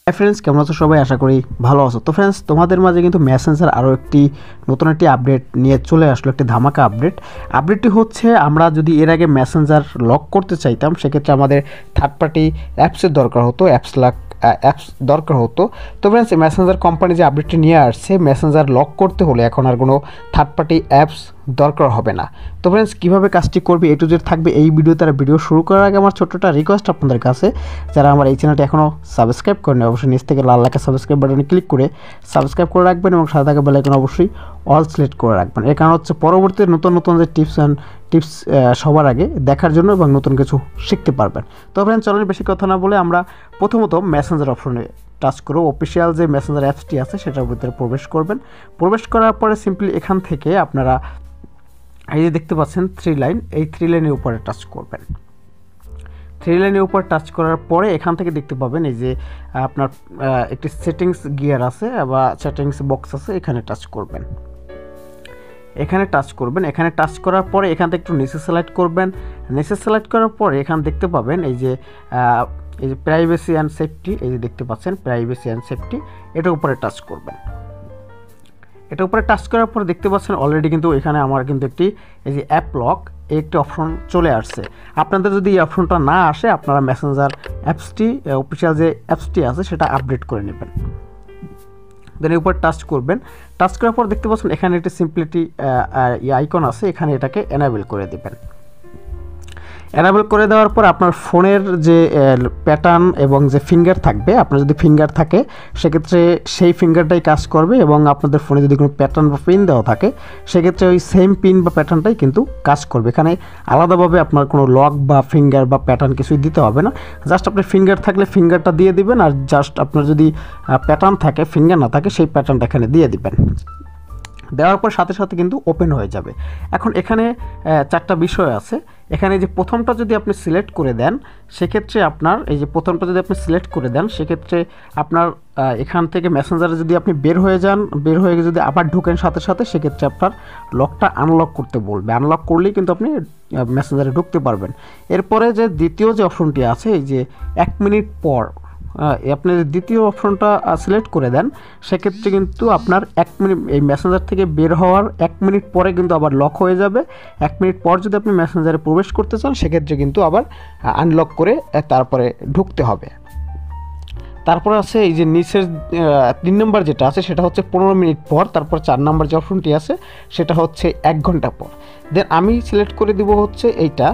Friends, কেমন আছো সবাই? আশা করি ভালো আছো। তো ফ্রেন্ডস, তোমাদের মাঝে কিন্তু মেসেঞ্জার আরও নতুন একটি আপডেট নিয়ে চলে আসলো, একটি ধামাকা আপডেটটি হচ্ছে, আমরা যদি এর আগে মেসেঞ্জার লক করতে চাইতাম সেক্ষেত্রে আমাদের থার্ড পার্টি অ্যাপসের দরকার হতো, অ্যাপস দরকার হতো। তো ফ্রেন্ডস, মেসেঞ্জার কোম্পানি যে আপডেটটি নিয়ে আসছে, মেসেঞ্জার লক করতে হলে এখন আর কোনো থার্ড পার্টি অ্যাপস দরকার হবে না। তো ফ্রেন্ডস, কীভাবে কাজটি করবে এ টু জেড থাকবে এই ভিডিও। তারা ভিডিও শুরু করার আগে আমার ছোট্ট একটা রিকোয়েস্ট আপনাদের কাছে, যারা আমার এই চ্যানেলটি এখনও সাবস্ক্রাইব করেন অবশ্যই নিচ থেকে লাল লেখা সাবস্ক্রাইব বাটনে ক্লিক করে সাবস্ক্রাইব করে রাখবেন এবং সাথে থাকা বেল আইকন অবশ্যই অল সিলেক্ট করে রাখবেন। এর কারণ হচ্ছে পরবর্তী নতুন যে টিপস সবার আগে দেখার জন্য এবং নতুন কিছু শিখতে পারবেন। তো ফ্রেন্ডস, চলেন বেশি কথা না বলে আমরা প্রথমত মেসেঞ্জার অপশনে টাচ করব। অফিসিয়াল যে মেসেঞ্জার অ্যাপসটি আছে সেটার ভিতরে প্রবেশ করবেন। প্রবেশ করার পরে সিম্পলি এখান থেকে আপনারা এই যে দেখতে পাচ্ছেন থ্রি লাইন, এই থ্রি লাইনের উপরে টাচ করবেন। থ্রি লাইনের উপর টাচ করার পরে এখান থেকে দেখতে পাবেন এই যে আপনার একটি সেটিংস গিয়ার আছে বা সেটিংস বক্স আছে, এখানে টাচ করবেন। এখানে টাচ করার পরে এখান থেকে একটু নিচে সিলেক্ট করবেন। নিচে সিলেক্ট করার পরে এখানে দেখতে পাবেন এই যে প্রাইভেসি অ্যান্ড সেফটি, এই যে দেখতে পাচ্ছেন প্রাইভেসি অ্যান্ড সেফটি, এটার উপরে টাচ করবেন। এটার উপরে টাচ করার পর দেখতে পাচ্ছেন অলরেডি কিন্তু এখানে আমার কিন্তু এই যে অ্যাপ লক একটি অপশন চলে আসছে। আপনাদের যদি এই অপশনটা না আসে, আপনারা মেসেঞ্জার অ্যাপসটি অফিসিয়াল যে অ্যাপসটি আছে সেটা আপডেট করে নেবেন। দেন এর উপর টাচ করবেন। টাচ করার পর দেখতে পাচ্ছেন এখানে একটি সিম্পলিটি আইকন আছে, এখানে এটাকে এনাবেল করে দেবেন। এনাবেল করে দেওয়ার পর আপনার ফোনের যে প্যাটার্ন এবং যে ফিঙ্গার থাকবে, আপনার যদি ফিঙ্গার থাকে সেক্ষেত্রে সেই ফিঙ্গারটাই কাজ করবে, এবং আপনাদের ফোনে যদি কোনো প্যাটার্ন বা পিন দেওয়া থাকে সেক্ষেত্রে ওই সেম পিন বা প্যাটার্নটাই কিন্তু কাজ করবে। এখানে আলাদাভাবে আপনার কোনো লক বা ফিঙ্গার বা প্যাটার্ন কিছুই দিতে হবে না। জাস্ট আপনার ফিঙ্গার থাকলে ফিঙ্গারটা দিয়ে দিবেন, আর জাস্ট আপনার যদি প্যাটার্ন থাকে, ফিঙ্গার না থাকে, সেই প্যাটার্নটা এখানে দিয়ে দিবেন। দেওয়ার পর সাথে সাথে কিন্তু ওপেন হয়ে যাবে। এখন এখানে চারটা বিষয় আছে। এখানে যে প্রথমটা যদি আপনি সিলেক্ট করে দেন সেক্ষেত্রে আপনার আপনার এখান থেকে মেসেঞ্জারে যদি আপনি বের হয়ে যদি আবার ঢোকেন সাথে সাথে, সেক্ষেত্রে আপনার লকটা আনলক করতে বলবে। আনলক করলেই কিন্তু আপনি মেসেঞ্জারে ঢুকতে পারবেন। এরপরে যে দ্বিতীয় যে অপশনটি আছে, এই যে 1 মিনিট পর আপনি দ্বিতীয় অপশনটা সিলেক্ট করে দেন, সেক্ষেত্রে কিন্তু আপনার 1 মিনিট এই মেসেঞ্জার থেকে বের হওয়ার 1 মিনিট পরে কিন্তু আবার লক হয়ে যাবে। 1 মিনিট পর যদি আপনি মেসেঞ্জারে প্রবেশ করতে চান সেক্ষেত্রে কিন্তু আবার আনলক করে তারপরে ঢুকতে হবে। তারপরে আছে এই যে নিচের 3 নম্বর যেটা আছে সেটা হচ্ছে 15 মিনিট পর। তারপর 4 নম্বর যে অপশনটি আছে সেটা হচ্ছে 1 ঘন্টা পর। দেন আমি সিলেক্ট করে দিব হচ্ছে এইটা,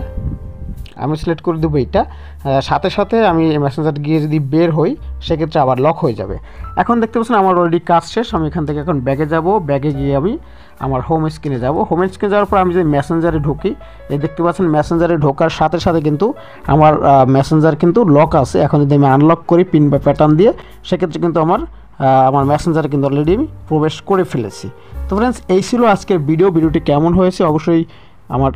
সাথে সাথে আমি মেসেঞ্জার গিয়ে যদি বের হই সেক্ষেত্রে আবার লক হয়ে যাবে। এখন দেখতে পাচ্ছেন আমার অলরেডি কাজ শেষ। আমি এখান থেকে এখন ব্যাগে যাব। ব্যাগে গিয়ে আমি আমার হোম স্ক্রিনে যাব। হোম স্ক্রিনে যাওয়ার পর আমি যদি মেসেঞ্জারে ঢুকি, এই দেখতে পাচ্ছেন মেসেঞ্জারে ঢোকার সাথে সাথে কিন্তু আমার মেসেঞ্জার কিন্তু লক আছে। এখন যদি আমি আনলক করি পিন বা প্যাটার্ন দিয়ে, সেক্ষেত্রে কিন্তু আমার মেসেঞ্জারে কিন্তু অলরেডি আমি প্রবেশ করে ফেলেছি। তো ফ্রেন্ডস, এই ছিল আজকের ভিডিওটি কেমন হয়েছে অবশ্যই আমার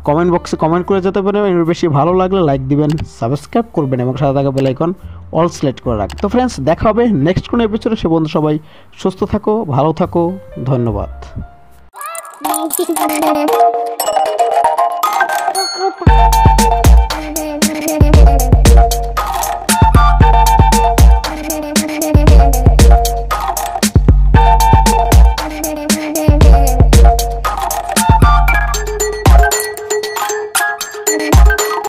কমেন্ট বক্সে কমেন্ট করে যেতে পারেন। এর বেশি ভালো লাগলে লাইক দিবেন, সাবস্ক্রাইব করবেন এবং সাথে থাকা বেল আইকন অল সিলেক্ট করে রাখবেন। তো ফ্রেন্ডস, দেখা হবে নেক্সট কোনো এপিসোডে। সে বন্ধু সবাই সুস্থ থাকো, ভালো থাকো, ধন্যবাদ।